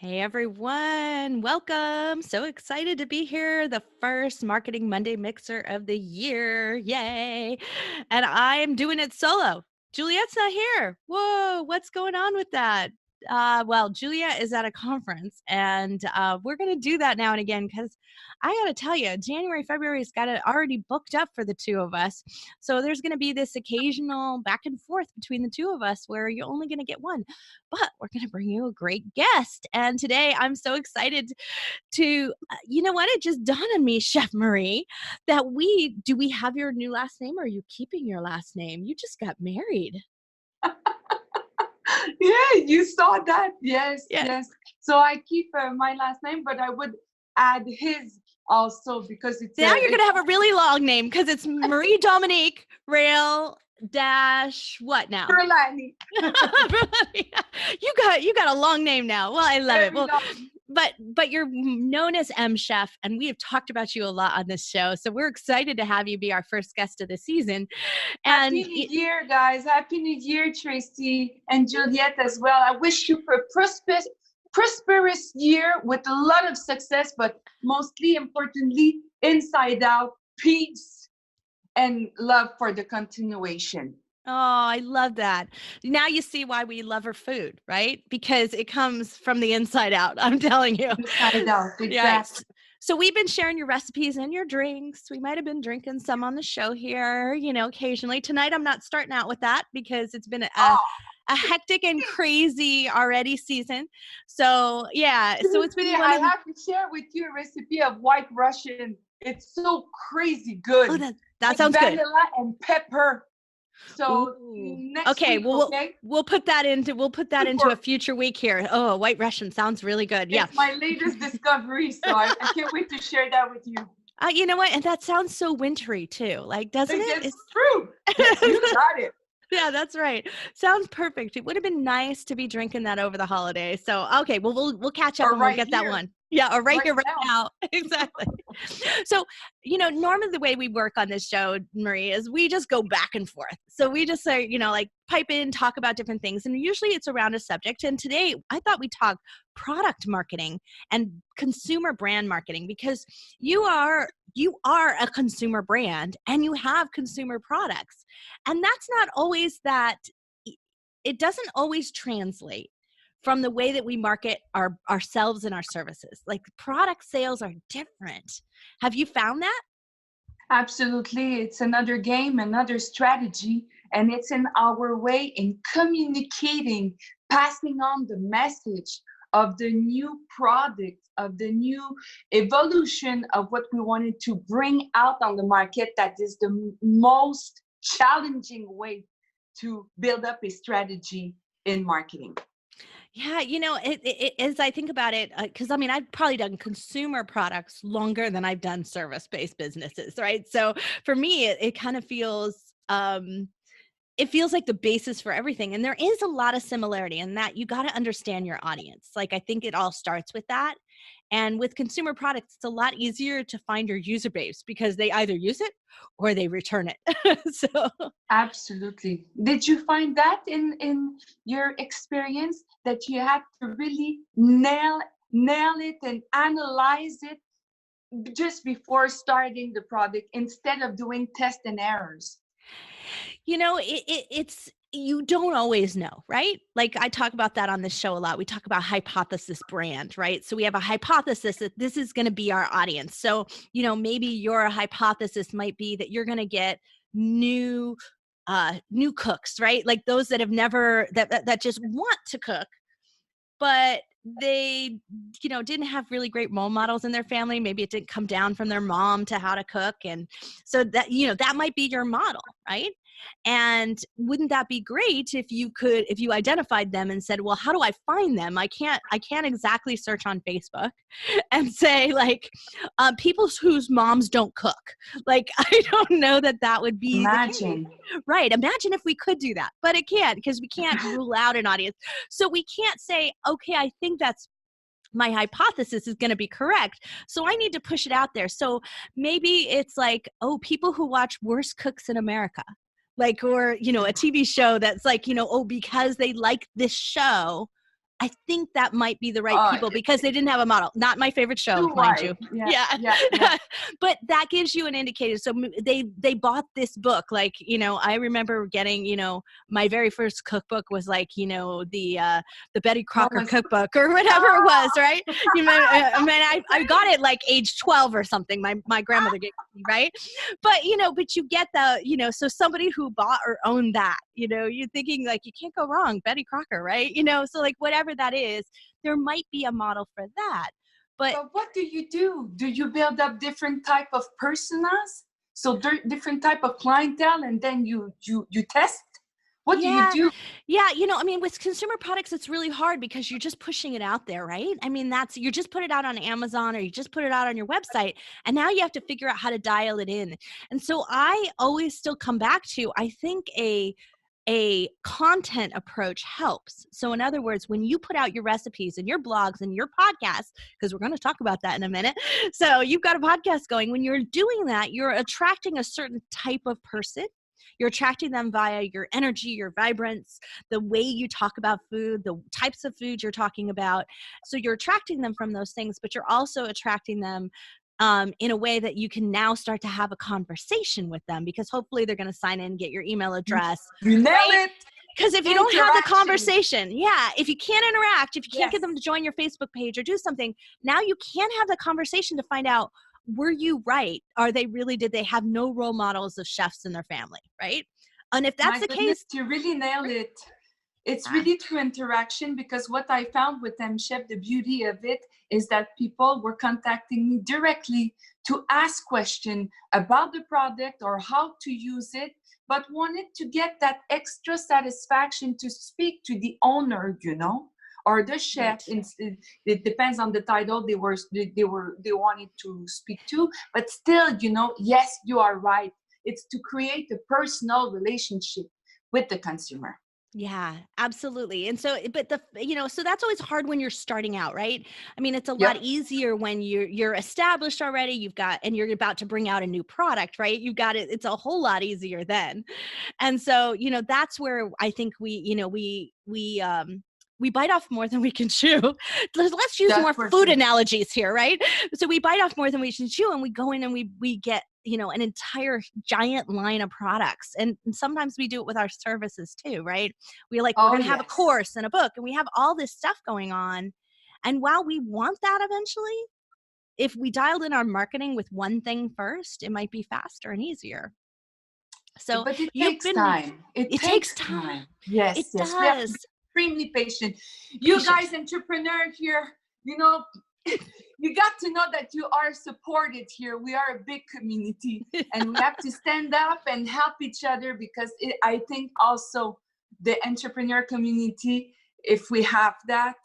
Hey everyone, welcome. So excited to be here. The first Marketing Monday Mixer of the year. Yay. And I am doing it solo. Juliet's not here. Whoa, what's going on with that? Well, Juliet is at a conference and we're going to do that now and again because I got to tell you, January, February has got it already booked up for the two of us. So there's going to be this occasional back and forth between the two of us where you're only going to get one, but we're going to bring you a great guest. And today I'm so excited to, you know what? It just dawned on me, Chef Marie, that we have your new last name or are you keeping your last name? You just got married. Yeah, you saw that. Yes, Yes. yes. So I keep my last name, but I would add his also because Now you're going it's to have a really long name because it's Marie-Dominique Rail dash what now? Berlani. You got a long name now. Well, I love it. Very Well, long. but you're known as MChef, and we have talked about you a lot on this show. So we're excited to have you be our first guest of the season. Happy And New Year, guys. Happy New Year, Tracy and Juliet as well. I wish you a prosperous year with a lot of success, but mostly importantly, inside out, peace and love for the continuation. oh, I love that. Now you see why we love her food, right? Because it comes from the inside out. I'm telling you. Inside out, Yeah. exactly. So we've been sharing your recipes and your drinks. We might have been drinking some on the show here, occasionally. Tonight I'm not starting out with that because it's been a hectic and crazy already season. So yeah, so it's been Seriously, one I of the have to share with you a recipe of white Russian. It's so crazy oh good that with sounds good. vanilla and pepper. So Ooh. next Okay, week, well okay? we'll put that into a Super. future week here. Oh, White Russian sounds really good. Yeah. It's my latest discovery, so I can't wait to share that with you. You know what? And that sounds so wintry too. Like, doesn't it? It's true. Yes, you got it. Yeah, that's right. Sounds perfect. It would have been nice to be drinking that over the holidays. So, okay, well, we'll catch up Or and we'll right get that here, one. Yeah, or right right here, right now. now. Exactly. So, normally the way we work on this show, Marie, is we just go back and forth. So we just say, like pipe in, talk about different things. And usually it's around a subject. And today I thought we'd talk product marketing and consumer brand marketing because you are a consumer brand and you have consumer products. And that's not always that it doesn't always translate from the way that we market ourselves and our services. Like product sales are different. Have you found that? Absolutely. It's another game, another strategy, and it's in our way in communicating, passing on the message of the new product, of the new evolution of what we wanted to bring out on the market. That is the most challenging way to build up a strategy in marketing. Yeah, as I think about it, because I mean, I've probably done consumer products longer than I've done service-based businesses, right? So for me, it kind of feels it feels like the basis for everything. And there is a lot of similarity in that you got to understand your audience. Like, I think it all starts with that. And with consumer products, it's a lot easier to find your user base because they either use it or they return it. So, Absolutely. Did you find that in your experience that you had to really nail it and analyze it just before starting the product instead of doing test and errors? it's you don't always know, right? Like I talk about that on this show a lot. We talk about hypothesis brand, right? So we have a hypothesis that this is going to be our audience. So, maybe your hypothesis might be that you're going to get new cooks, right? Like those that have never that just want to cook, but they didn't have really great role models in their family. Maybe it didn't come down from their mom to how to cook, and so that might be your model, right? And wouldn't that be great if you identified them and said, well, how do I find them? I can't exactly search on Facebook and say like people whose moms don't cook. Like I don't know that would be the case. Imagine. Right. Imagine if we could do that, but it can't because we can't rule out an audience. So we can't say, okay, I think that's my hypothesis is going to be correct. So I need to push it out there. So maybe it's like, oh, people who watch Worst Cooks in America, like, or, a TV show that's like, oh, because they like this show, I think that might be the right Oh, people because they didn't have a model. Not my favorite show, too mind wide. you. Yeah, Yeah. yeah, yeah. But that gives you an indicator. So they bought this book. Like, I remember getting, my very first cookbook was like, the Betty What Crocker was cookbook or whatever it was, right? I got it like age 12 or something. My grandmother gave it to me, right? But, but you get so somebody who bought or owned that, you're thinking like, you can't go wrong, Betty Crocker, right? So like whatever that is, there might be a model for that. But what do you do? Do you build up different type of personas? So different type of clientele, and then you test? What do you yeah, do? yeah, with consumer products, it's really hard because you're just pushing it out there, right? I mean, you just put it out on Amazon or you just put it out on your website, and now you have to figure out how to dial it in. And so I always still come back to, I think a content approach helps. So in other words, when you put out your recipes and your blogs and your podcasts, because we're going to talk about that in a minute. So you've got a podcast going. When you're doing that, you're attracting a certain type of person. You're attracting them via your energy, your vibrance, the way you talk about food, the types of food you're talking about. So you're attracting them from those things, but you're also attracting them in a way that you can now start to have a conversation with them, because hopefully they're going to sign in, get your email address, You nail right? it. Because if you don't have the conversation, if you can't interact, if you can't get them to join your Facebook page or do something, now you can't have the conversation to find out, were you right? Did they have no role models of chefs in their family, right? And if that's My the goodness, case, you really nailed it. It's yeah, really through interaction, because what I found with MChef, the beauty of it is that people were contacting me directly to ask questions about the product or how to use it, but wanted to get that extra satisfaction to speak to the owner, or the chef. right. It depends on the title they wanted to speak to, but still, yes, you are right. It's to create a personal relationship with the consumer. Yeah, absolutely. And so, but so that's always hard when you're starting out, right? I mean, it's a lot Yep. easier when you're established already, and you're about to bring out a new product, right? You've got it. It's a whole lot easier then. And so, that's where I think we bite off more than we can chew. Let's use That's more for food sure. analogies here, right? So we bite off more than we can chew, and we go in and we get, an entire giant line of products. And sometimes we do it with our services too, right? We're Oh, going to have a yes. course and a book, and we have all this stuff going on. And while we want that eventually, if we dialed in our marketing with one thing first, it might be faster and easier. So But it you've takes been, time. It it takes takes time. time. Yes, It yes. We have to be does. extremely patient. You Patient. guys, entrepreneur here, you got to know that you are supported here. We are a big community, and we have to stand up and help each other, because I think also the entrepreneur community, if we have that,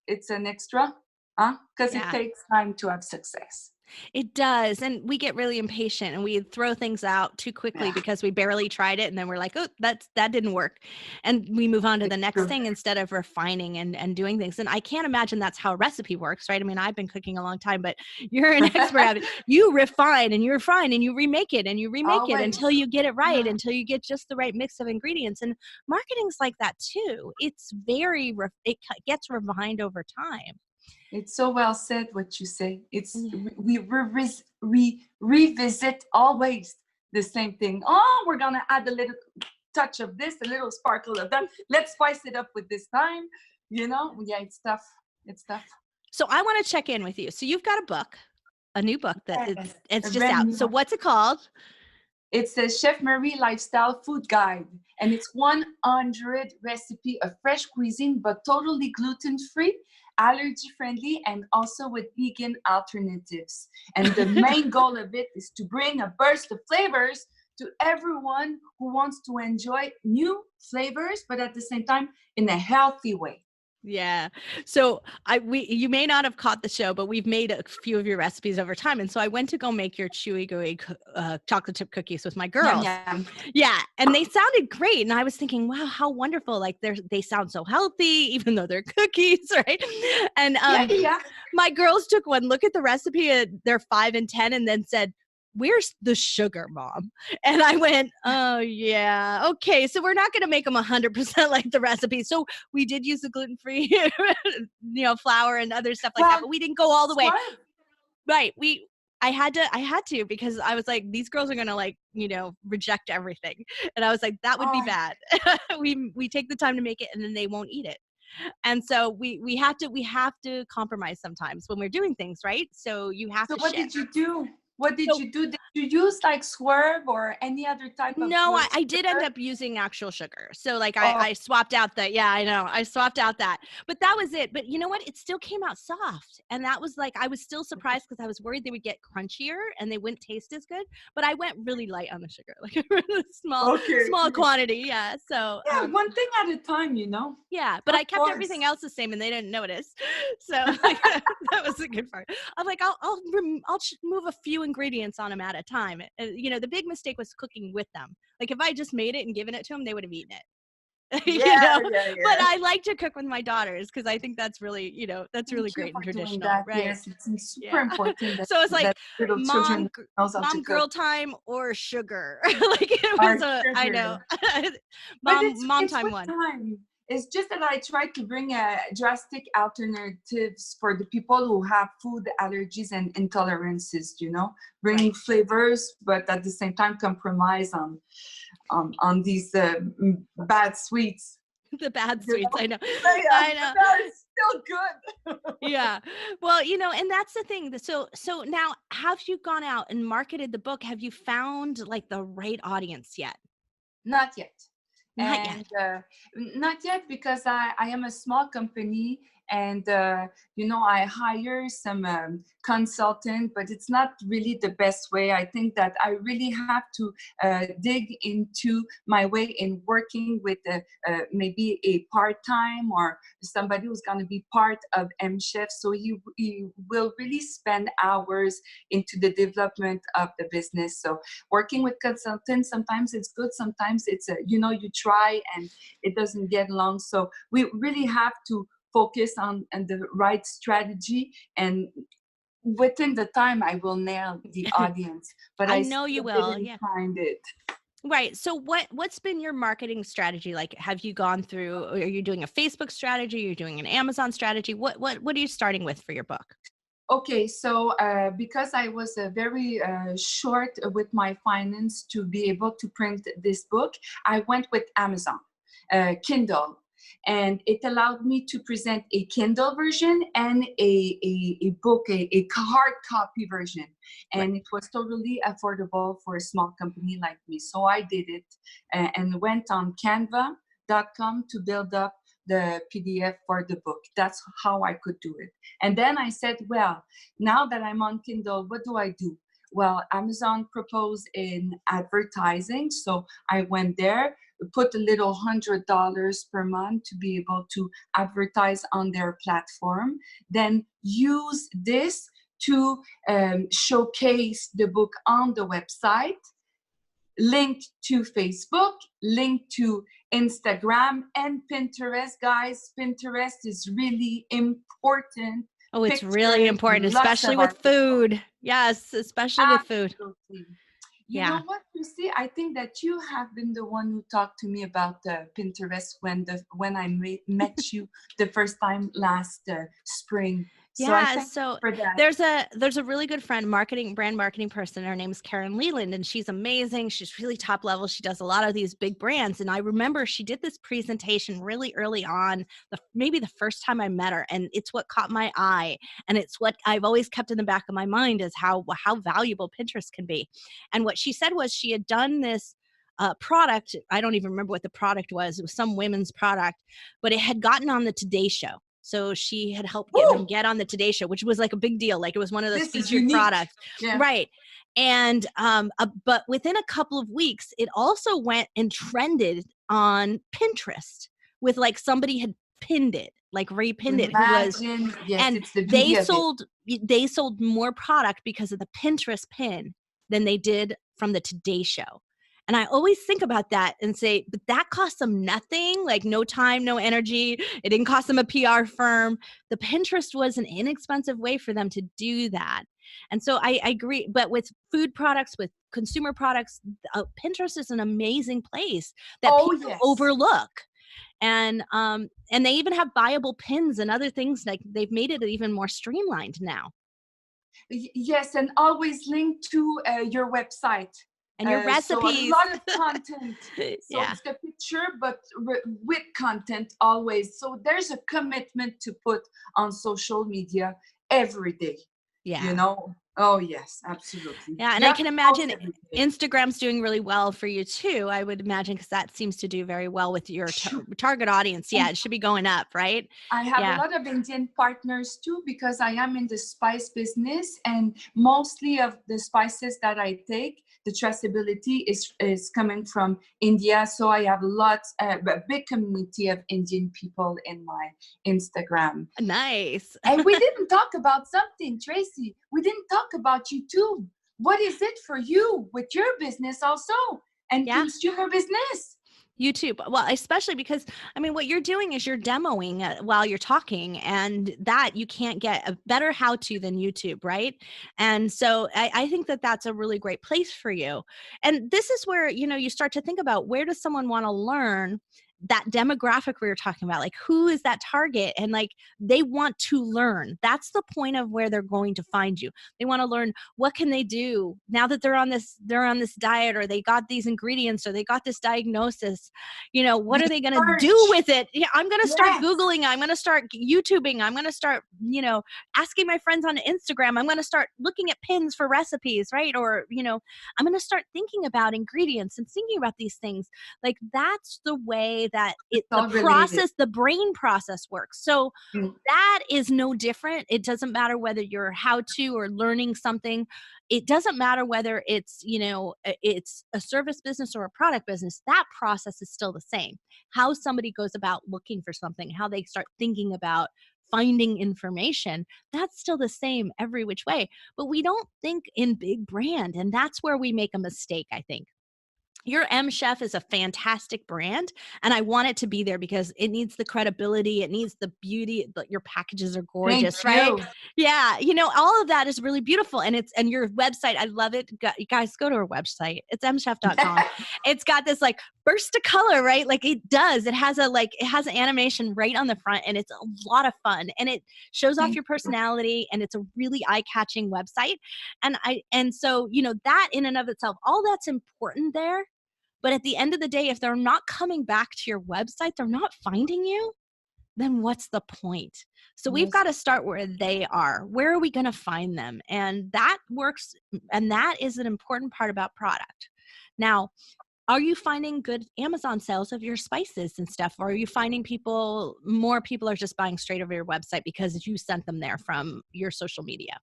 it's an extra, because it Yeah. takes time to have success. It does. And we get really impatient and we throw things out too quickly Yeah, because we barely tried it. And then we're like, oh, that didn't work. And we move on to the it's next true. thing instead of refining and doing things. And I can't imagine that's how a recipe works, right? I mean, I've been cooking a long time, but you're an expert at it. You refine and you refine and you remake it and you remake it Always. until you get it right, Yeah. until you get just the right mix of ingredients. And marketing's like that too. It's it gets refined over time. It's so well said what you say. It's Yeah. we revisit always the same thing. Oh, we're gonna add a little touch of this, a little sparkle of that. Let's spice it up with this time. Yeah, it's tough. It's tough. So I want to check in with you. So you've got a new book that Yes, it's a just brand out. new So one. what's it called? It's a Chef Marie Lifestyle Food Guide, and it's 100 recipe of fresh cuisine, but totally gluten-free, allergy-friendly, and also with vegan alternatives. And the main goal of it is to bring a burst of flavors to everyone who wants to enjoy new flavors, but at the same time in a healthy way. Yeah. So you may not have caught the show, but we've made a few of your recipes over time. And so I went to go make your chewy gooey chocolate chip cookies with my Yum, girls. yum. Yeah. And they sounded great. And I was thinking, wow, how wonderful. Like they sound so healthy, even though they're cookies, right? And Yeah, yeah. my girls took one look at the recipe, they're 5 and 10, and then said, where's the sugar, Mom? And I went, oh yeah, okay. So we're not going to make them 100% like the recipe. So we did use the gluten-free, flour and other stuff like that, Well, but we didn't go all the way. smart. Right. I had to because I was like, these girls are going to reject everything. And I was like, that would be Oh, bad. we take the time to make it and then they won't eat it. And so we have to compromise sometimes when we're doing things, right? So you have so to what shift. did you do? What did So you do? Did you use like swerve or any other type of no, I did end sugar? up using actual sugar. So like Oh, I swapped out I swapped out that, but that was it. But you know what? It still came out soft. And that was like, I was still surprised because I was worried they would get crunchier and they wouldn't taste as good. But I went really light on the sugar, like a really okay. small quantity. Yeah. So, Yeah, one thing at a time, yeah, but Of I kept course. everything else the same and they didn't notice. So like, that was a good part. I'm like, I'll move a few ingredients on them at a time. The big mistake was cooking with them. Like if I just made it and given it to them, they would have eaten it. Yeah, yeah, But yeah. I like to cook with my daughters because I think that's really, that's really Thank you great and for doing traditional, that. right? Yes, it's super Yeah. important that So it's like that little children knows how to mom cook. girl time or sugar. Like it Our was I know. sugar. But Mom it's time with one. time. It's just that I try to bring drastic alternatives for the people who have food allergies and intolerances. Bring Right. flavors, but at the same time compromise on these bad sweets. The bad You sweets. know? I know. Yeah, I but know. that is still good. Yeah. Well, and that's the thing. So now have you gone out and marketed the book? Have you found like the right audience yet? Not yet. Not And yet. not yet because I am a small company and, I hire some consultant, but it's not really the best way. I think that I really have to dig into my way in working with maybe a part-time or somebody who's going to be part of MChef. So he will really spend hours into the development of the business. So working with consultants, sometimes it's good, sometimes it's you try and it doesn't get along. So we really have to focus on the right strategy, and within the time I will nail the audience, but I I know you still will. didn't Yeah. find it. Right. So what's been your marketing strategy? Like, have you gone through, are you doing a Facebook strategy? You're doing an Amazon strategy? What are you starting with for your book? Okay, so because I was very short with my finance to be able to print this book, I went with Amazon, Kindle, and it allowed me to present a Kindle version and a book, a hard copy version. Right. And it was totally affordable for a small company like me. So I did it and went on canva.com to build up the PDF for the book. That's how I could do it. And then I said, well, now that I'm on Kindle, what do I do? Well, Amazon proposed in advertising. So I went there, put a little $100 per month to be able to advertise on their platform, then use this to showcase the book on the website, link to Facebook, link to Instagram and Pinterest. Guys, Pinterest is really important. Oh, it's really Pictures, important, lots especially of with articles. food. Yes, especially with food. Absolutely. You know Yeah. what, Lucy? I think that you have been the one who talked to me about Pinterest when I met you the first time last spring. So I Yeah, thank you so for that. there's a really good brand marketing person. Her name's Karen Leland, and she's amazing. She's really top level. She does a lot of these big brands. And I remember she did this presentation really early on, maybe the first time I met her, and it's what caught my eye. And it's what I've always kept in the back of my mind is how valuable Pinterest can be. And what she said was she had done this product. I don't even remember what the product was. It was some women's product, but it had gotten on the Today Show. So she had helped get them Woo! get on the Today Show, which was like a big deal. Like it was one of those This is featured unique. products. Yeah. Right. And, but within a couple of weeks, it also went and trended on Pinterest with like somebody had pinned it, like repinned it, who was, Imagine, yes, and it's the beauty of it. they sold more product because of the Pinterest pin than they did from the Today Show. And I always think about that and say, but that cost them nothing, like no time, no energy. It didn't cost them a PR firm. The Pinterest was an inexpensive way for them to do that. And so I agree. But with food products, with consumer products, Pinterest is an amazing place that Oh, people yes. overlook. And they even have buyable pins and other things, like they've made it even more streamlined now. Yes, and always link to your website. And your So a recipes. lot of content. So Yeah. it's the picture, but with content always. So there's a commitment to put on social media every day. You Yeah. know? Oh yes, absolutely. Yeah, and You I have can to post imagine every day. Instagram's doing really well for you too, I would imagine, because that seems to do very well with your target audience. Yeah, it should be going up, right? I have a Yeah. lot of Indian partners too because I am in the spice business, and mostly of the spices that I take, the traceability is coming from India. So I have a big community of Indian people in my Instagram. Nice. And we didn't talk about something, Tracy. We didn't talk about YouTube. What is it for you with your business also and Yeah. consumer business? YouTube. Well, especially because, I mean, what you're doing is you're demoing while you're talking, and that you can't get a better how to than YouTube, right? And so I think that that's a really great place for you. And this is where, you start to think about, where does someone want to learn that demographic we were talking about? Like, who is that target? And like, they want to learn. That's the point of where they're going to find you. They want to learn, what can they do now that they're on this diet, or they got these ingredients, or they got this diagnosis. What are they going to do Research. with it? Yeah, I'm going to start Yes. Googling. I'm going to start YouTubing. I'm going to start, asking my friends on Instagram. I'm going to start looking at pins for recipes, right? Or, I'm going to start thinking about ingredients and thinking about these things. Like, that's the way that It's the all related. process, the brain process works. So Mm. that is no different. It doesn't matter whether you're how to or learning something. It doesn't matter whether it's a service business or a product business. That process is still the same. How somebody goes about looking for something, how they start thinking about finding information, that's still the same every which way. But we don't think in big brand, and that's where we make a mistake, I think. Your MChef is a fantastic brand, and I want it to be there because it needs the credibility, it needs the beauty, your packages are Thank gorgeous, right? you. Yeah, all of that is really beautiful, and your website, I love it. You guys go to our website. It's mchef.com. It's got this like burst of color, right? Like, it does. It has an animation right on the front, and it's a lot of fun, and it shows off Thank your you. personality, and it's a really eye-catching website. And so, that in and of itself, all that's important there. But at the end of the day, if they're not coming back to your website, they're not finding you, then what's the point? So we've got Yes. to start where they are. Where are we going to find them? And that works. And that is an important part about product. Now, are you finding good Amazon sales of your spices and stuff? Or are you finding more people are just buying straight over your website because you sent them there from your social media?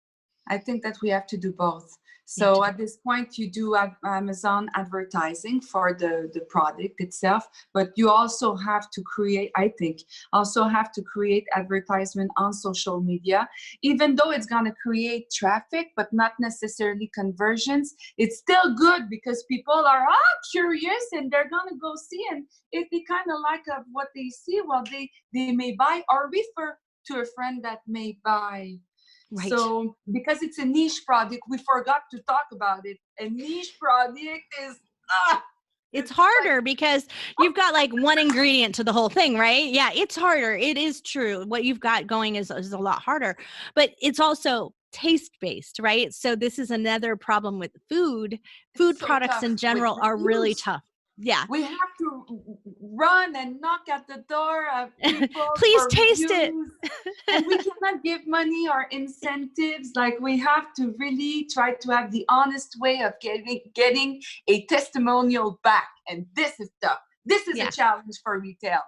I think that we have to do both. You have to So do at this point, you do have Amazon advertising for the product itself, but you also have to create, I think, also have to create advertisement on social media, even though it's going to create traffic, but not necessarily conversions. It's still good because people are curious and they're going to go see. And if they kind of like what they see, well, they may buy or refer to a friend that may buy. right. So, because it's a niche product, we forgot to talk about it. A niche product is, ah, It's it's like, harder because you've got like one ingredient to the whole thing, right? Yeah, it's harder. It is true. What you've got going is a lot harder, but it's also taste based, right? So this is another problem with food. it's Food so products tough in with general are really reviews. tough. Yeah. We have to run and knock at the door of people Please for taste it. reviews. And we cannot give money or incentives. Like, we have to really try to have the honest way of getting a testimonial back. And this is tough. This is a Yeah. challenge for retail.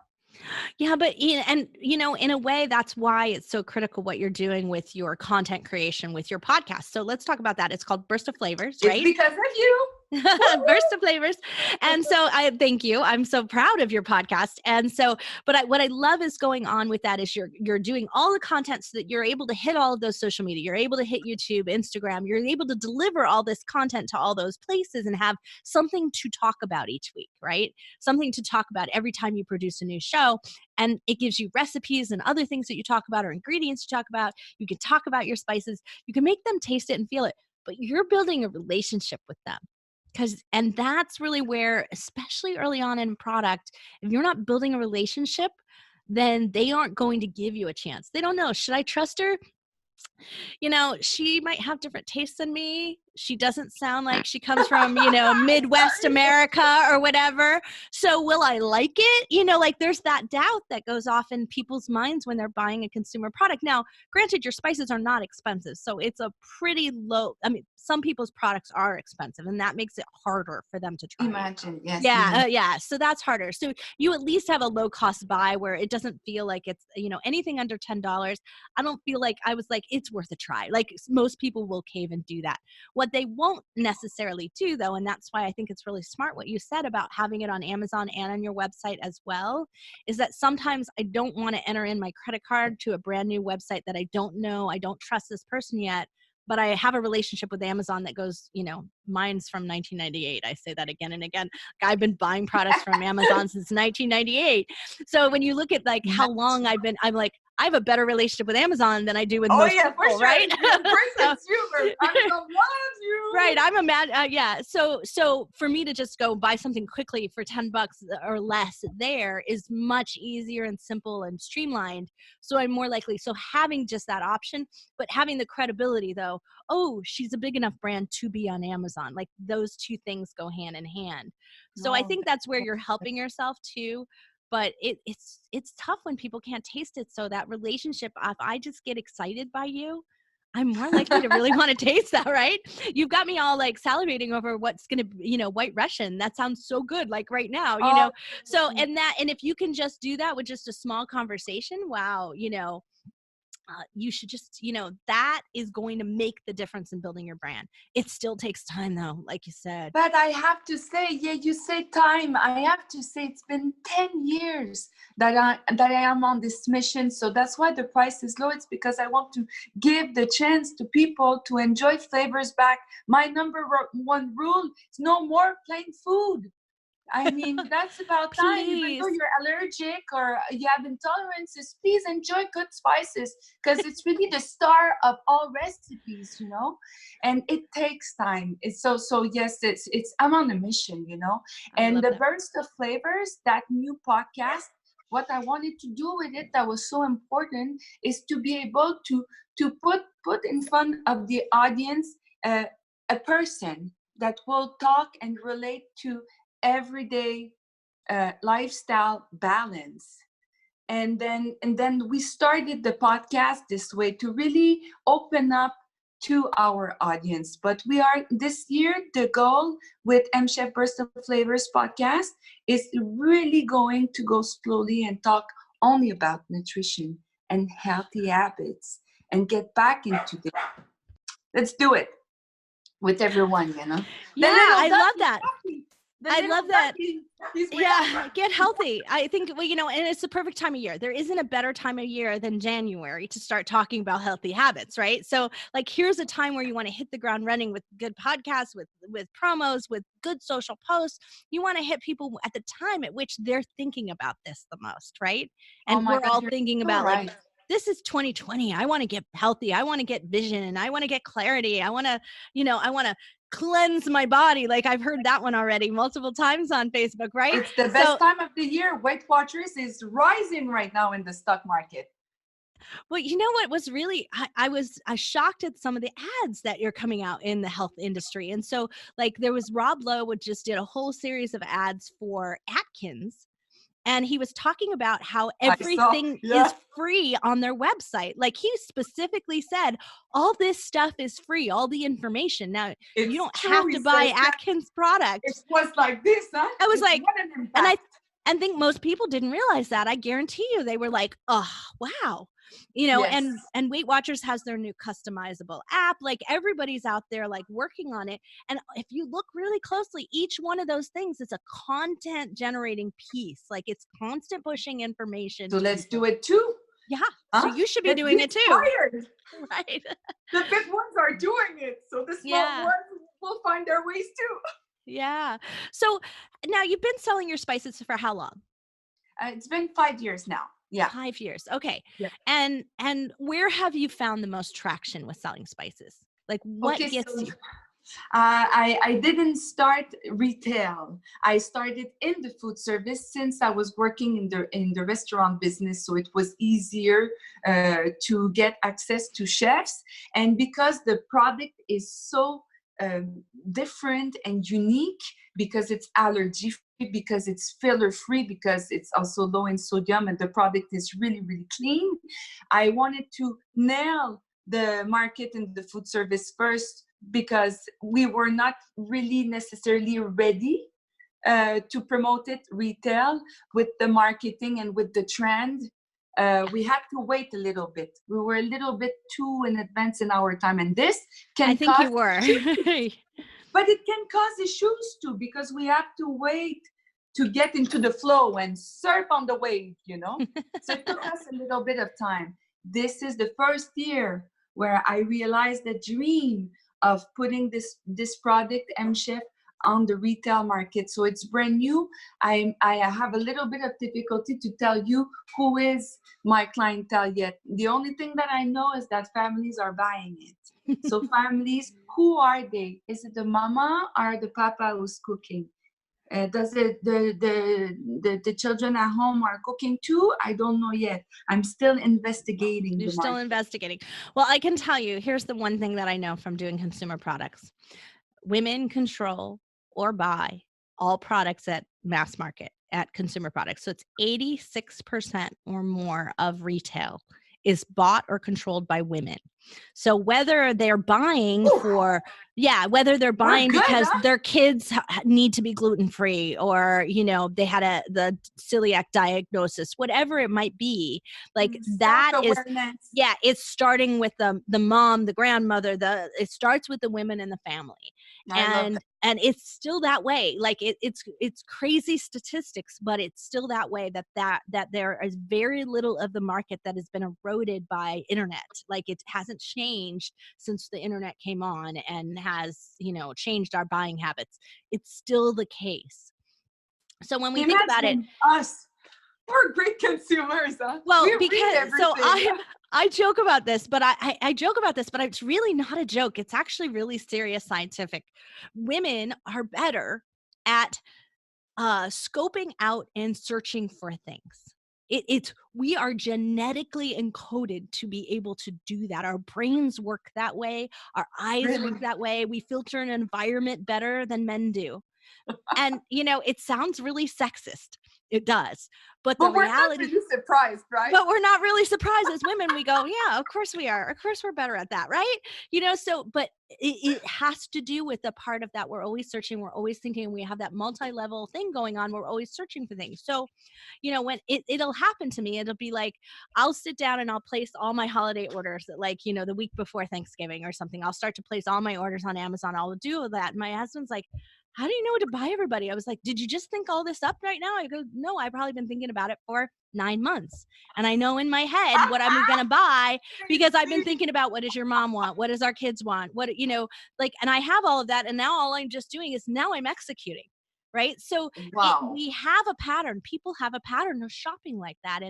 Yeah, but in a way, that's why it's so critical what you're doing with your content creation with your podcast. So let's talk about that. It's called Burst of Flavors, It's right? because of you. Burst of flavors. And so I thank you. I'm so proud of your podcast. And so, what I love is going on with that is you're doing all the content so that you're able to hit all of those social media. You're able to hit YouTube, Instagram. You're able to deliver all this content to all those places and have something to talk about each week, right? Something to talk about every time you produce a new show. And it gives you recipes and other things that you talk about or ingredients you talk about. You can talk about your spices. You can make them taste it and feel it, but you're building a relationship with them. And that's really where, especially early on in product, if you're not building a relationship, then they aren't going to give you a chance. They don't know, should I trust her? She might have different tastes than me. She doesn't sound like she comes from, Midwest America or whatever. So will I like it? Like there's that doubt that goes off in people's minds when they're buying a consumer product. Now, granted, your spices are not expensive. So it's a pretty low, some people's products are expensive and that makes it harder for them to try. Imagine, yes. Yeah, yeah. So that's harder. So you at least have a low cost buy where it doesn't feel like it's, anything under $10. I don't feel like I was like, it's worth a try. Like most people will cave and do that. What they won't necessarily do though, and that's why I think it's really smart what you said about having it on Amazon and on your website as well, is that sometimes I don't want to enter in my credit card to a brand new website that I don't know. I don't trust this person yet. But I have a relationship with Amazon that goes, mine's from 1998. I say that again and again. I've been buying products from Amazon since 1998. So when you look at like how long I'm like, I have a better relationship with Amazon than I do with most people, for sure. Right? Consumer. Amazon loves you. Right. I'm a mad, yeah. So for me to just go buy something quickly for $10 or less there is much easier and simple and streamlined. So I'm more likely, so having just that option, but having the credibility though, oh, she's a big enough brand to be on Amazon. Like those two things go hand in hand. So I think that's where you're helping yourself too. But it's tough when people can't taste it. So that relationship, if I just get excited by you, I'm more likely to really want to taste that, right? You've got me all like salivating over what's going to, White Russian. That sounds so good, like right now, So, and if you can just do that with just a small conversation, wow, you should just, that is going to make the difference in building your brand. It still takes time though, like you said. But I have to say, you say time. I have to say it's been 10 years that I am on this mission. So that's why the price is low. It's because I want to give the chance to people to enjoy flavors back. My number one rule is no more plain food. I mean, that's about time. Even though you're allergic or you have intolerances, please enjoy good spices because it's really the star of all recipes, and it takes time. It's so yes, it's I'm on a mission, and the burst of flavors, that new podcast, what I wanted to do with it that was so important is to be able to put in front of the audience a person that will talk and relate to everyday lifestyle balance. And then we started the podcast this way to really open up to our audience. But we are this year, the goal with MChef Burst of Flavors podcast is really going to go slowly and talk only about nutrition and healthy habits and get back into this. Let's do it with everyone, Yeah, I love that. I love that. Yeah, get healthy. I think, and it's the perfect time of year. There isn't a better time of year than January to start talking about healthy habits, right? So like, here's a time where you want to hit the ground running with good podcasts, with promos, with good social posts. You want to hit people at the time at which they're thinking about this the most, right? And we're all thinking about like, this is 2020. I want to get healthy. I want to get vision and I want to get clarity. I want to, I want to cleanse my body. Like I've heard that one already multiple times on Facebook, right? It's the best time of the year. Weight Watchers is rising right now in the stock market. Well, you know what was really, I was shocked at some of the ads that are coming out in the health industry. And so like there was Rob Lowe, who just did a whole series of ads for Atkins. And he was talking about how everything is free on their website. Like he specifically said, all this stuff is free, all the information. Now, you don't have to buy Atkins products. It was like this, huh? I was like, and I think most people didn't realize that. I guarantee you they were like, oh, wow. Yes. and Weight Watchers has their new customizable app. Like everybody's out there like working on it. And if you look really closely, each one of those things is a content generating piece. Like it's constant pushing information So to let's do people. it too. Yeah. So Huh? you should be Let's doing be it too. inspired. Right. The big ones are doing it. So the small Yeah. ones will find their ways too. Yeah. So now you've been selling your spices for how long? It's been 5 years now. Yeah. 5 years. Okay. Yeah. And where have you found the most traction with selling spices? Like what Okay, gets so you? I didn't start retail. I started in the food service since I was working in the restaurant business, so it was easier to get access to chefs. And because the product is so different and unique, because it's allergy free, because it's filler free, because it's also low in sodium, and the product is really really clean, I wanted to nail the market in the food service first, because we were not really necessarily ready to promote it retail with the marketing and with the trend. We had to wait a little bit. We were a little bit too in advance in our time, and this I can think cause you were. issues, but it can cause issues too, because we have to wait to get into the flow and surf on the wave, you know? So it took us a little bit of time. This is the first year where I realized the dream of putting this product, MChef, on the retail market. So it's brand new. I have a little bit of difficulty to tell you who is my clientele yet. The only thing that I know is that families are buying it. So families, who are they? Is it the mama or the papa who's cooking? Does it the children at home are cooking too? I don't know yet. I'm still investigating You're the still market. investigating. Well, I can tell you, here's the one thing that I know from doing consumer products. Women control or buy all products at mass market, at consumer products. So it's 86% or more of retail is bought or controlled by women. So whether they're buying Ooh, for, yeah, whether they're we're buying good, because huh? their kids need to be gluten free, or, they had the celiac diagnosis, whatever it might be, like that is, Self-awareness. yeah, it's starting with the mom, the grandmother, it starts with the women in the family. I love that. And it's still that way. Like it's crazy statistics, but it's still that way, that there is very little of the market that has been eroded by internet. Like it hasn't changed since the internet came on and has, changed our buying habits. It's still the case. So when we think about it, Imagine us. We're great consumers, huh? We well, read because so everything. I joke about this, but I joke about this, but it's really not a joke. It's actually really serious scientific. Women are better at scoping out and searching for things. It's we are genetically encoded to be able to do that. Our brains work that way. Our eyes Really. work that way. We filter an environment better than men do. And it sounds really sexist. It does. But the But we're not reality, really surprised, right? but we're not really surprised as women. We go, yeah, of course we are. Of course we're better at that, right? So, but it has to do with the part of that. We're always searching. We're always thinking. We have that multi-level thing going on. We're always searching for things. So, when it'll happen to me, it'll be like, I'll sit down and I'll place all my holiday orders at, like, the week before Thanksgiving or something. I'll start to place all my orders on Amazon. I'll do that. And my husband's like, how do you know what to buy everybody? I was like, did you just think all this up right now? I go, no, I've probably been thinking about it for 9 months. And I know in my head what I'm going to buy, because I've been thinking about, what does your mom want? What does our kids want? And I have all of that. And now all I'm just doing is now I'm executing. Right. So Wow. we have a pattern. People have a pattern of shopping like that.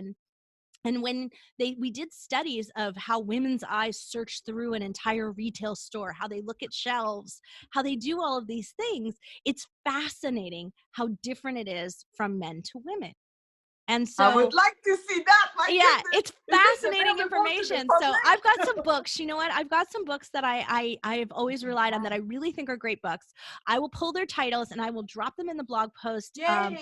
And when we did studies of how women's eyes search through an entire retail store, how they look at shelves, how they do all of these things, it's fascinating how different it is from men to women. And I would so, like to see that. My yeah, goodness. it's Is this fascinating available to the information. So I've got public? some books. You know what? I've got some books that I've always relied on, that I really think are great books. I will pull their titles and I will drop them in the blog post. Yay.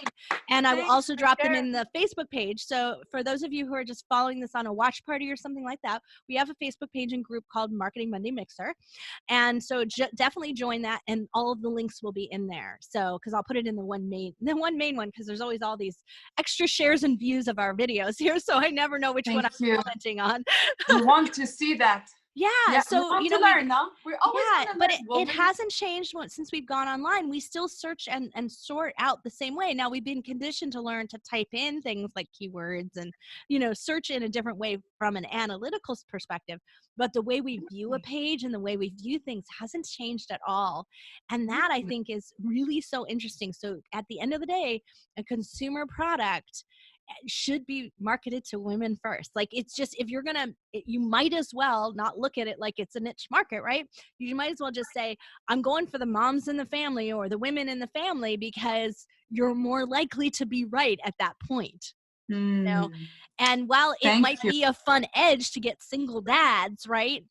And I will Thanks also for drop them in sharing. the Facebook page. So for those of you who are just following this on a watch party or something like that, we have a Facebook page and group called Marketing Monday Mixer. And so definitely join that, and all of the links will be in there. So, because I'll put it in the one main one, because there's always all these extra shares shares and views of our videos here, so I never know which one Thank I'm you. commenting on. We want to see that. Yeah, We so, want to learn, no? We always yeah, want to but learn, it woman. hasn't changed since we've gone online. We still search and sort out the same way. Now we've been conditioned to learn to type in things like keywords and, search in a different way from an analytical perspective. But the way we view a page and the way we view things hasn't changed at all. And that, I think, is really so interesting. So at the end of the day, a consumer product should be marketed to women first. Like, it's just, if you're gonna, you might as well not look at it like it's a niche market, right? You might as well just say, I'm going for the moms in the family or the women in the family, because you're more likely to be right at that point. And while it Thank might you. be a fun edge to get single dads, right,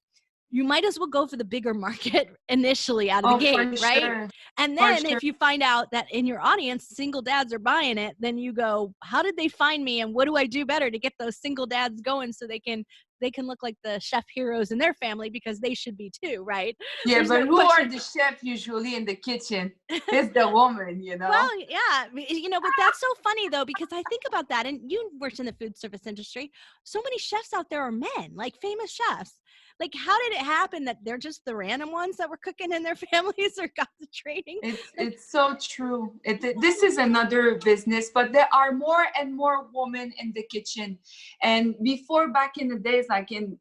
you might as well go for the bigger market initially out of the gate, right? Sure. And For then sure. if you find out that in your audience, single dads are buying it, then you go, how did they find me? And what do I do better to get those single dads going so they can look like the chef heroes in their family, because they should be too, right? Yeah, There's but no who are question. the chef usually in the kitchen? It's the woman, Well, yeah, but that's so funny though, because I think about that, and you worked in the food service industry. So many chefs out there are men, like famous chefs. Like, how did it happen that they're just the random ones that were cooking in their families or got the training? It's so true. This is another business, but there are more and more women in the kitchen. And before, back in the days, like in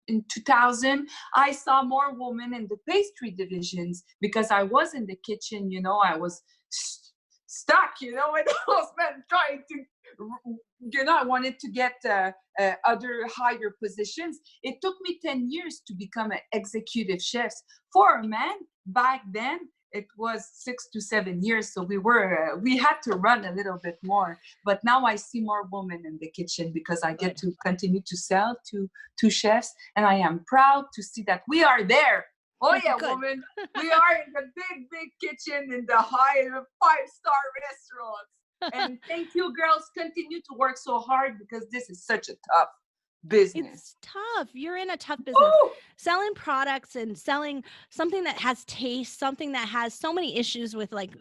2000, I saw more women in the pastry divisions because I was in the kitchen. I was stuck. With those men trying to. I wanted to get other higher positions. It took me 10 years to become an executive chef. For a man, back then, it was 6 to 7 years. So we had to run a little bit more. But now I see more women in the kitchen because I get to continue to sell to chefs. And I am proud to see that we are there. Oh yeah, woman. We are in the big kitchen in the high 5-star restaurants. And thank you, girls. Continue to work so hard because this is such a tough business. It's tough. You're in a tough business. Ooh! Selling products and selling something that has taste, something that has so many issues with, like,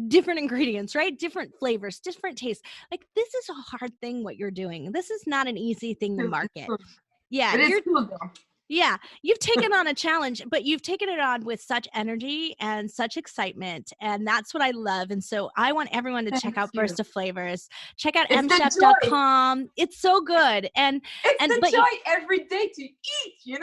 different ingredients, right? Different flavors, different tastes. Like, this is a hard thing what you're doing. This is not an easy thing to market. Yeah, it is cool though. Yeah, you've taken on a challenge, but you've taken it on with such energy and such excitement, and that's what I love. And so I want everyone to check out Burst of Flavors. Check out MChef.com. It's so good. And the joy every day to eat,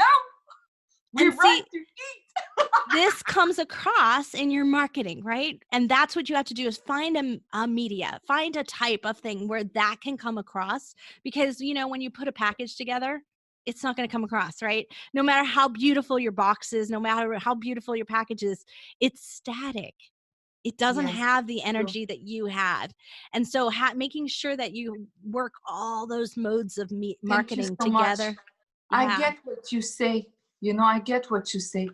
We run to eat. This comes across in your marketing, right? And that's what you have to do, is find a media, find a type of thing where that can come across, because when you put a package together, it's not going to come across, right? No matter how beautiful your box is, no matter how beautiful your package is, it's static. It doesn't have the energy that you have. And so making sure that you work all those modes of marketing together. I get what you say. I get what you say.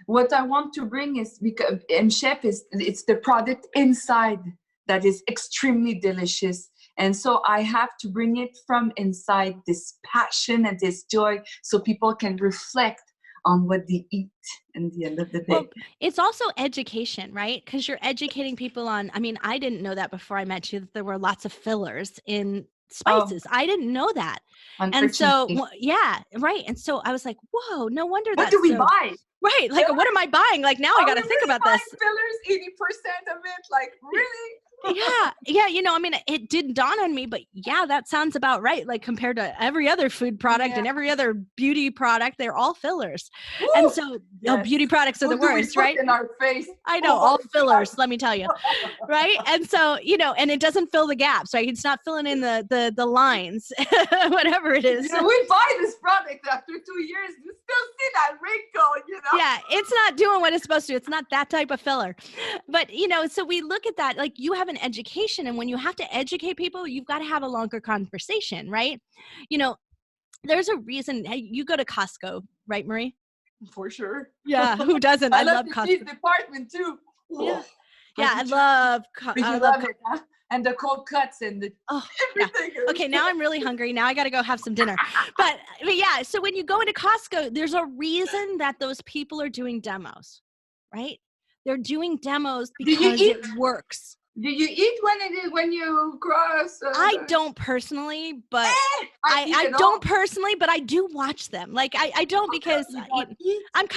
What I want to bring is, because MChef it's the product inside that is extremely delicious. And so I have to bring it from inside, this passion and this joy, so people can reflect on what they eat at the end of the day. Well, it's also education, right? Because you're educating people on, I didn't know that before I met you, that there were lots of fillers in spices. I didn't know that. And so, yeah, right. And so I was like, whoa, no wonder what do we buy? Right. Like, what am I buying? Like, now I got to think about this. Fillers, 80% of it. Like, really? Yeah. It didn't dawn on me, but yeah, that sounds about right. Like, compared to every other food product and every other beauty product, they're all fillers. Woo! And so beauty products are the worst, right? In our face. I know, all fillers, let me tell you. Right. And so, and it doesn't fill the gaps, right? It's not filling in the lines, whatever it is. We buy this product after 2 years, you still see that wrinkle, Yeah, it's not doing what it's supposed to. It's not that type of filler. But, so we look at that, like, you have an education, and when you have to educate people, you've got to have a longer conversation, right? There's a reason. Hey, you go to Costco, right, Marie? For sure. Yeah, who doesn't? I love the Costco. cheese department too. Yeah, I love it, huh? And the cold cuts and the everything. Yeah. Okay, now I'm really hungry. Now I got to go have some dinner. But yeah, so when you go into Costco, there's a reason that those people are doing demos, right? They're doing demos because it works. Do you eat when you cross? I don't personally, but I eat I it don't all. personally, but I do watch them. Like I don't because You don't eat. I'm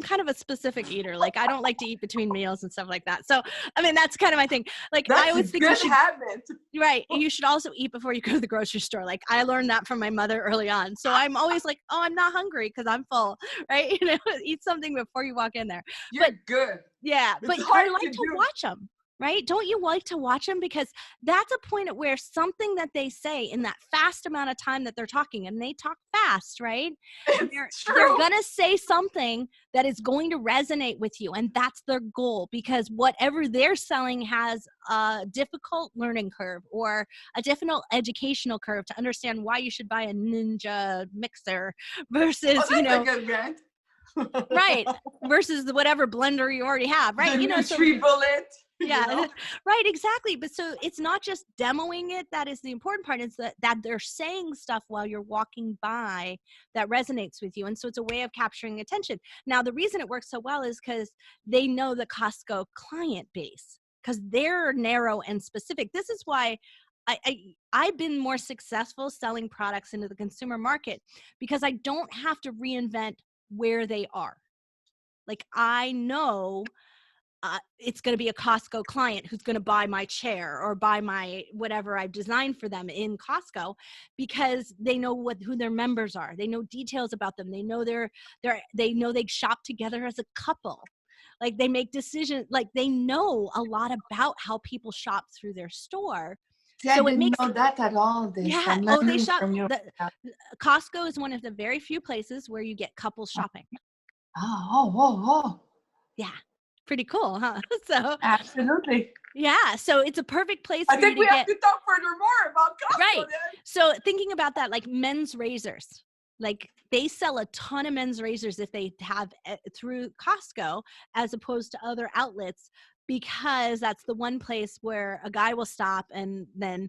kind of a specific eater. Like I don't like to eat between meals and stuff like that. So I mean that's kind of my thing. Like I That's a always think you good should habit. right. You should also eat before you go to the grocery store. Like I learned that from my mother early on. So I'm always like, oh, I'm not hungry because I'm full, right? You know, eat something before you walk in there. You're But good. yeah, but It's I hard like to to do. watch them, right? Don't you like to watch them? Because that's a point at where something that they say in that fast amount of time that they're talking, and they talk fast, right? It's They're true. gonna say something that is going to resonate with you, and that's their goal. Because whatever they're selling has a difficult learning curve or a difficult educational curve to understand why you should buy a Ninja mixer versus, Oh, that's a good brand. right, versus whatever blender you already have, The right? You know, so Nutri-Bullet. yeah, You know? right, exactly. But so it's not just demoing it that is the important part. It's that they're saying stuff while you're walking by that resonates with you. And so it's a way of capturing attention. Now, the reason it works so well is because they know the Costco client base because they're narrow and specific. This is why I've been more successful selling products into the consumer market because I don't have to reinvent where they are. Like I know it's going to be a Costco client who's going to buy my chair or buy my whatever I've designed for them in Costco because they know who their members are. They know details about them. They know they know they shop together as a couple. Like they make decisions, like they know a lot about how people shop through their store. See, I So it didn't makes know that at all. This yeah. I'm Oh, they learning shop. from you. Costco is one of the very few places where you get couples shopping. Oh. Yeah. Pretty cool, huh? So Absolutely. yeah, so it's a perfect place I for you think to we have get to talk furthermore about Costco right. then. So thinking about that, like men's razors, like they sell a ton of men's razors if they have through Costco as opposed to other outlets because that's the one place where a guy will stop and then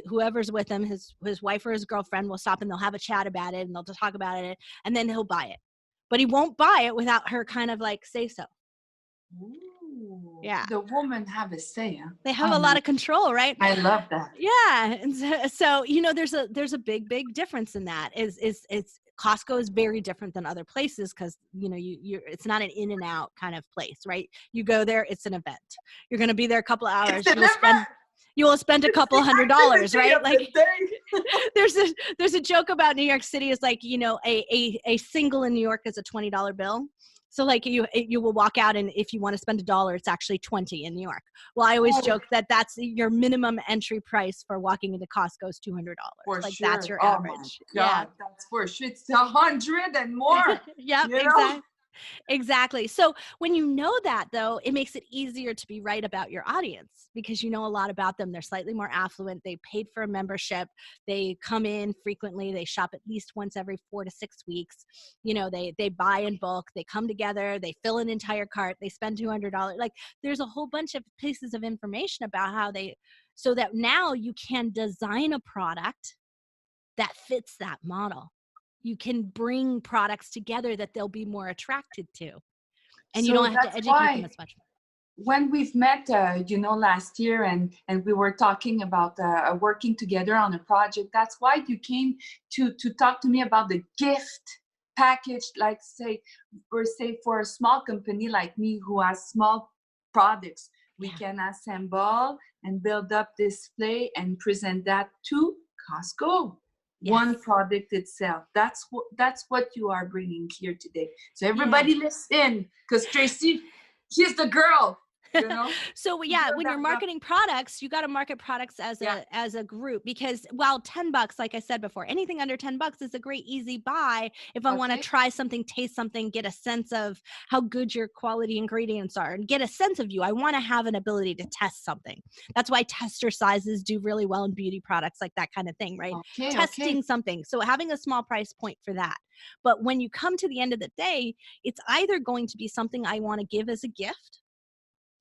whoever's with him, his wife or his girlfriend will stop and they'll have a chat about it and they'll just talk about it and then he'll buy it. But he won't buy it without her kind of like say so. Ooh, Yeah. the women have a say, huh? They have Oh, a lot no. of control, right? I love that. Yeah. And so you know, there's a big difference in that is it's Costco is very different than other places because you know you're it's not an in and out kind of place, right? You go there, it's an event. You're going to be there a couple It's hours. an event. You will spend a It's couple the $100, activity right? of Like the day. there's a joke about New York City is like, you know, a single in New York is a $20 bill. So like you will walk out and if you want to spend $1, it's actually 20 in New York. Well, I always Oh, joke that that's your minimum entry price for walking into Costco is $200. for Like that's sure. your Oh my average. Yeah. God, that's for sure. It's 100 and more. Yep, You know. exactly. Exactly. So when you know that though, it makes it easier to be right about your audience because you know a lot about them. They're slightly more affluent. They paid for a membership. They come in frequently. They shop at least once every 4 to 6 weeks. You know, they buy in bulk. They come together. They fill an entire cart. They spend $200. Like there's a whole bunch of pieces of information about how they, so that now you can design a product that fits that model. You can bring products together that they'll be more attracted to. And you So don't have to that's educate them why as much. when we've met, last year, and we were talking about working together on a project, that's why you came to talk to me about the gift package, like say for a small company like me who has small products, we Yeah. can assemble and build up display and present that to Costco. One Yes. product itself. That's what you are bringing here today. So Yeah. everybody listen, because Tracy, she's the girl. You know, So yeah, when you're marketing products, you got to market products as a group because while $10, like I said before, anything under $10 is a great easy buy. If I want to try something, taste something, get a sense of how good your quality ingredients are and get a sense of you, I want to have an ability to test something. That's why tester sizes do really well in beauty products, like that kind of thing, right? Testing something. So having a small price point for that. But when you come to the end of the day, it's either going to be something I want to give as a gift.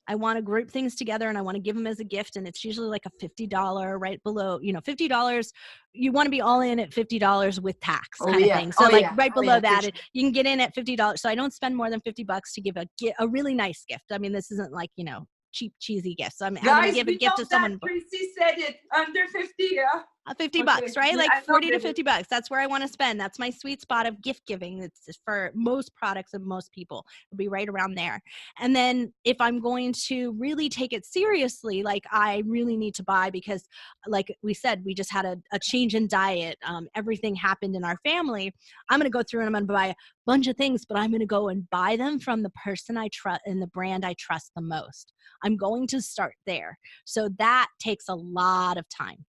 I want to group things together and I want to give them as a gift. And it's usually like a $50 right below, you know, $50. You want to be all in at $50 with tax kind of thing. So right below that, you can get in at $50. So I don't spend more than $50 to give a really nice gift. I mean, this isn't like, you know, cheap, cheesy gifts. So I'm going to Guys, give a we gift know to that someone. Tracy said it under 50. Yeah. 50 Okay. bucks, right? Yeah, Like I love 40 to it. 50 bucks. That's where I want to spend. That's my sweet spot of gift giving. It's for most products and most people. It'll be right around there. And then if I'm going to really take it seriously, like I really need to buy, because like we said, we just had a change in diet. Everything happened in our family. I'm going to go through and I'm going to buy a bunch of things, but I'm going to go and buy them from the person I trust and the brand I trust the most. I'm going to start there. So that takes a lot of time.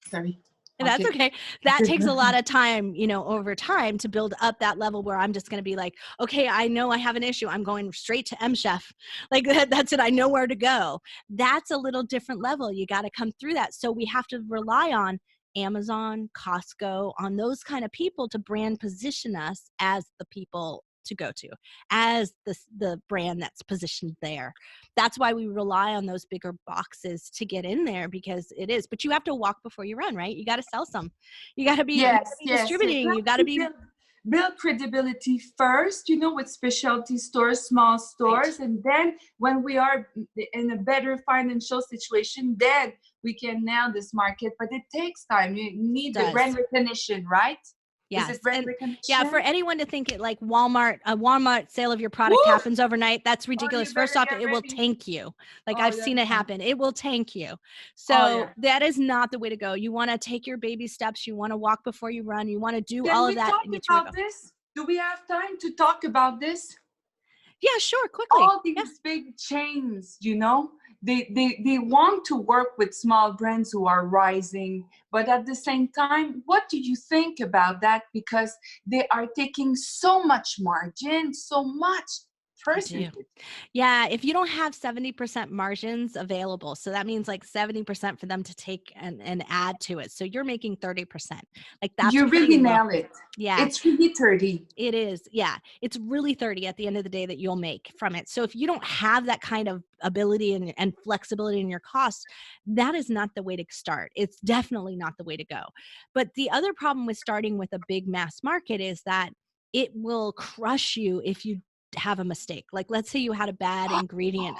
Sorry. That's Okay. okay. That takes a lot of time, over time to build up that level where I'm just going to be like, okay, I know I have an issue. I'm going straight to MChef. Like that's it. I know where to go. That's a little different level. You got to come through that. So we have to rely on Amazon, Costco, on those kind of people to brand position us as the people to go to, as the brand that's positioned there. That's why we rely on those bigger boxes to get in there, because it is. But you have to walk before you run, right? You got to sell some. You got Yes, to be yes, yes. distributing. You You got have to to be build credibility first, with specialty stores, small right. stores. And then when we are in a better financial situation, then we can nail this market. But it takes time. You need the brand Does. recognition, right? Is it Yes. brand And yeah, for recognition? anyone to think it like a Walmart sale of your product Woo! happens overnight, that's Oh, ridiculous. you First better off, get it will ready. tank you. Like Oh, I've yeah, seen it yeah. happen. It will tank you. Oh, So yeah. that is not the way to go. You want to take your baby steps. You want to walk before you run. You want to do Can all of we that talk and get your way go. about this? Do we have time to talk about this? Yeah, sure. Quickly. All Yeah. these big chains, they want to work with small brands who are rising, but at the same time, what do you think about that? Because they are taking so much margin, so much I do. percentage. Yeah, if you don't have 70% margins available, so that means like 70% for them to take and add to it. So you're making 30%. Like that's You pretty really low. nail it. Yeah, It's really 30. it is. Yeah, it's really 30 at the end of the day that you'll make from it. So if you don't have that kind of ability and flexibility in your costs, that is not the way to start. It's definitely not the way to go. But the other problem with starting with a big mass market is that it will crush you if you have a mistake. Like let's say you had a bad ingredient,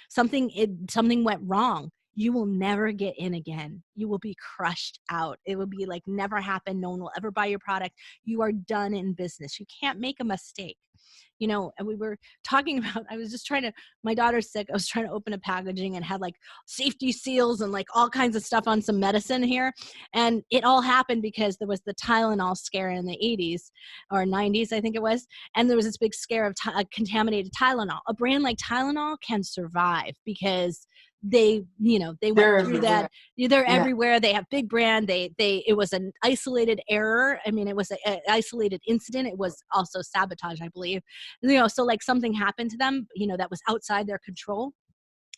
something went wrong. You will never get in again. You will be crushed out. It will be like never happen. No one will ever buy your product. You are done in business. You can't make a mistake. And we were talking about, I was just my daughter's sick. I was trying to open a packaging and had like safety seals and like all kinds of stuff on some medicine here. And it all happened because there was the Tylenol scare in the 80s or 90s, I think it was. And there was this big scare of contaminated Tylenol. A brand like Tylenol can survive because they went They're through everywhere. that. They're Yeah. everywhere. They have big brand. It was an isolated error. I mean, it was an isolated incident. It was also sabotage, I believe. So like something happened to them, that was outside their control.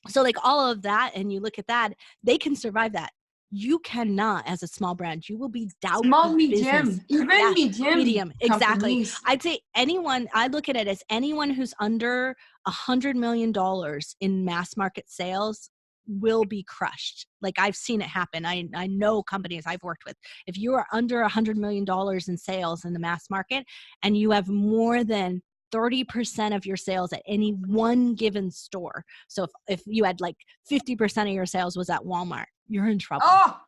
So like all of that, and you look at that, they can survive that. You cannot as a small brand. You will be out Small, of business. medium, even Yeah, medium medium. Exactly. companies. I'd say I look at it as anyone who's under $100 million in mass market sales will be crushed. Like I've seen it happen. I know companies I've worked with. If you are under $100 million in sales in the mass market and you have more than 30% of your sales at any one given store. So if you had like 50% of your sales was at Walmart, you're in trouble. Oh,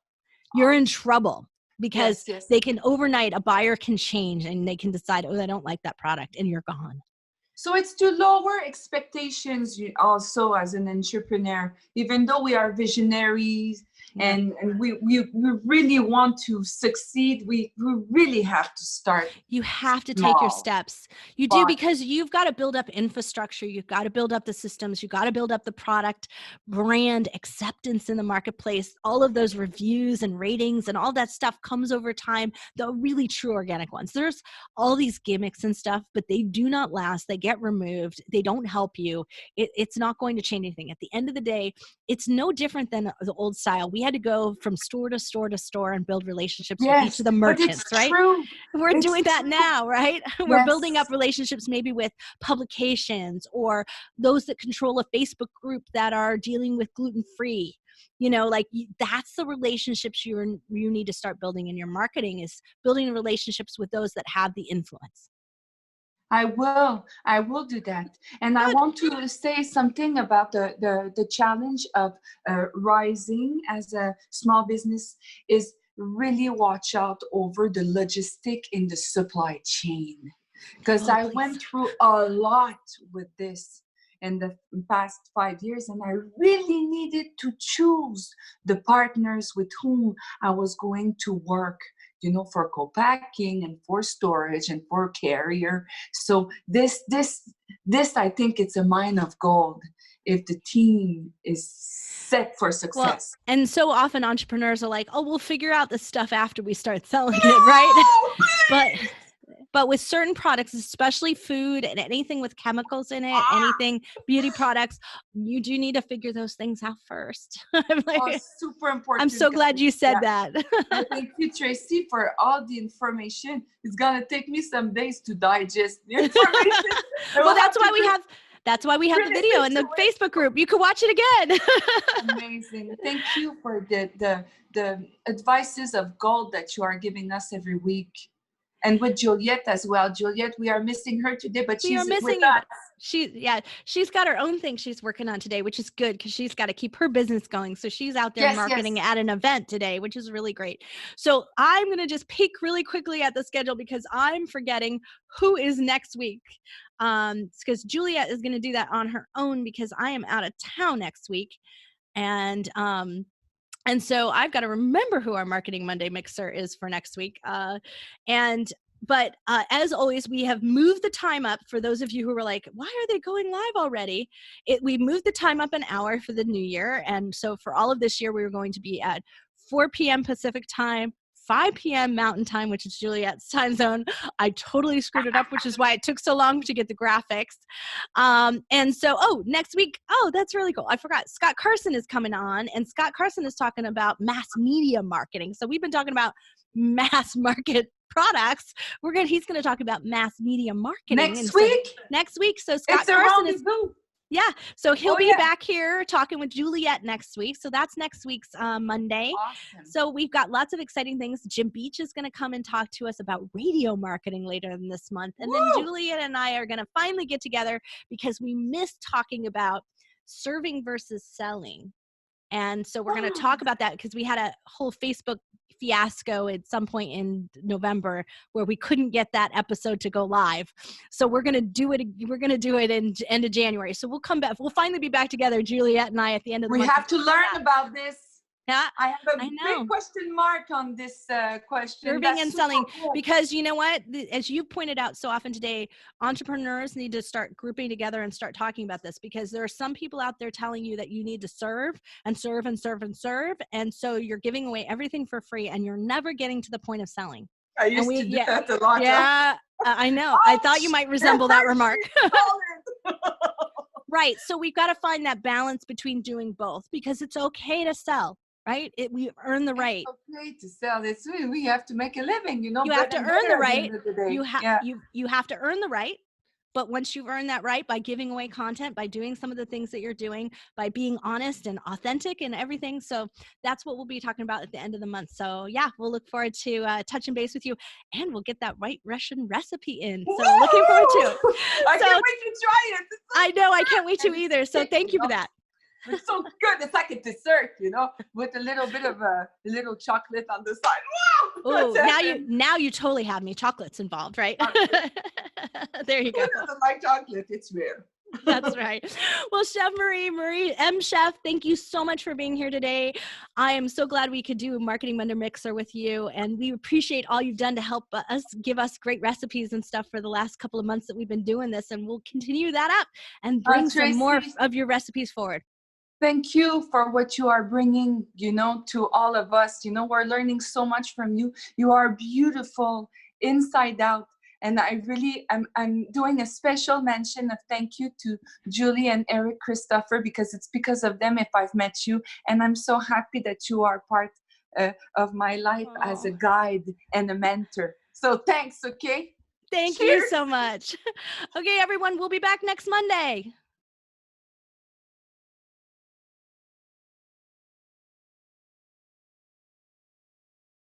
You're in trouble because yes, yes. they can overnight, a buyer can change and they can decide, oh, I don't like that product, and you're gone. So it's to lower expectations also as an entrepreneur, even though we are visionaries Yeah. and we really want to succeed, we really have to start You have to take your small. steps. You do, But because you've got to build up infrastructure. You've got to build up the systems. You've got to build up the product, brand acceptance in the marketplace. All of those reviews and ratings and all that stuff comes over time. The really true organic ones. There's all these gimmicks and stuff, but they do not last. They get removed. They don't help you. It's not going to change anything. At the end of the day, it's no different than the old style. We had to go from store to store to store and build relationships with each yes, of the but it's merchants, right? true. We're It's doing that true. now, right? We're building up Yes. relationships maybe with publications or those that control a Facebook group that are dealing with gluten-free. That's the relationships you need to start building in your marketing, is building relationships with those that have the influence. I will do that. And I Good. want to say something about the challenge of rising as a small business is really watch out over the logistic in the supply chain. Because Oh, I please. went through a lot with this in the past 5 years, and I really needed to choose the partners with whom I was going to work, for co-packing and for storage and for carrier. So this I think it's a mine of gold if the team is set for Well, success. and so often entrepreneurs are like, oh, we'll figure out the stuff after we start selling it, right? No, But please! but with certain products, especially food and anything with chemicals in it, Ah! anything beauty products, you do need to figure those things out first. I'm Oh, like, super I'm important, so glad guys. you Yeah. said that. And thank you, Tracy, for all the information. It's gonna take me some days to digest the information. I Well, will have to just that's why we have the video listen in to the it. Facebook group. You can watch it again. Amazing. Thank you for the advices of gold that you are giving us every week. And with Juliette as well. Juliette, we are missing her today, but We are she's with missing you, us. but she's got her own thing she's working on today, which is good because she's got to keep her business going. So she's out there Yes, marketing yes. at an event today, which is really great. So I'm going to just peek really quickly at the schedule because I'm forgetting who is next week. Because Juliette is going to do that on her own because I am out of town next week. And so I've got to remember who our Marketing Monday mixer is for next week. But as always, we have moved the time up for those of you who were like, why are they going live already? We moved the time up an hour for the new year. And so for all of this year, we were going to be at 4 p.m. Pacific time, 5 p.m. Mountain time, which is Juliette's time zone. I totally screwed it up, which is why it took so long to get the graphics. And so, next week, that's really cool. I forgot. Scott Carson is coming on, and Scott Carson is talking about mass media marketing. So we've been talking about mass market products. He's going to talk about mass media marketing. Next And so week, next week, so Scott it's a Carson is rendezvous. yeah. So he'll Oh, be yeah. back here talking with Juliette next week. So that's next week's Monday. Awesome. So we've got lots of exciting things. Jim Beach is going to come and talk to us about radio marketing later in this month. And then Juliette and I are going to finally get together because we missed talking about serving versus selling. And so we're going to talk about that because we had a whole Facebook fiasco at some point in November where we couldn't get that episode to go live. So we're going to do it. We're going to do it in end of January. So we'll come back. We'll finally be back together, Juliette and I, at the end of the We month. have to learn about this. Yeah, I have a I know. big question mark on this question. Serving That's and super selling, cool. because you know what? As you pointed out so often today, entrepreneurs need to start grouping together and start talking about this because there are some people out there telling you that you need to serve and serve and serve and serve. And so you're giving away everything for free and you're never getting to the point of selling. I used to do that a lot. Yeah, I know. I thought you might resemble that remark. Right. So we've got to find that balance between doing both because it's okay to sell. Right? We earn the right. It's okay to sell. We have to make a living, You have to earn the right. You have to earn the right. But once you've earned that right by giving away content, by doing some of the things that you're doing, by being honest and authentic and everything. So that's what we'll be talking about at the end of the month. So yeah, we'll look forward to touching base with you and we'll get that white Russian recipe in. So looking forward to it. I can't wait to try it. I know. I can't wait to either. So thank you for that. It's so good. It's like a dessert, with a little bit of a little chocolate on the side. Wow! Oh, now you totally have me. Chocolate's involved, right? There you go. Who doesn't like chocolate? It's rare. That's right. Well, Chef McChef, thank you so much for being here today. I am so glad we could do a Marketing Monday Mixer with you, and we appreciate all you've done to help us give us great recipes and stuff for the last couple of months that we've been doing this, and we'll continue that up and bring some more of your recipes forward. Thank you for what you are bringing, to all of us. We're learning so much from you. You are beautiful inside out. And I really, I'm doing a special mention of thank you to Julie and Eric Christopher, because it's because of them if I've met you. And I'm so happy that you are part of my life as a guide and a mentor. So thanks, okay? Thank you so much. Okay, everyone, we'll be back next Monday.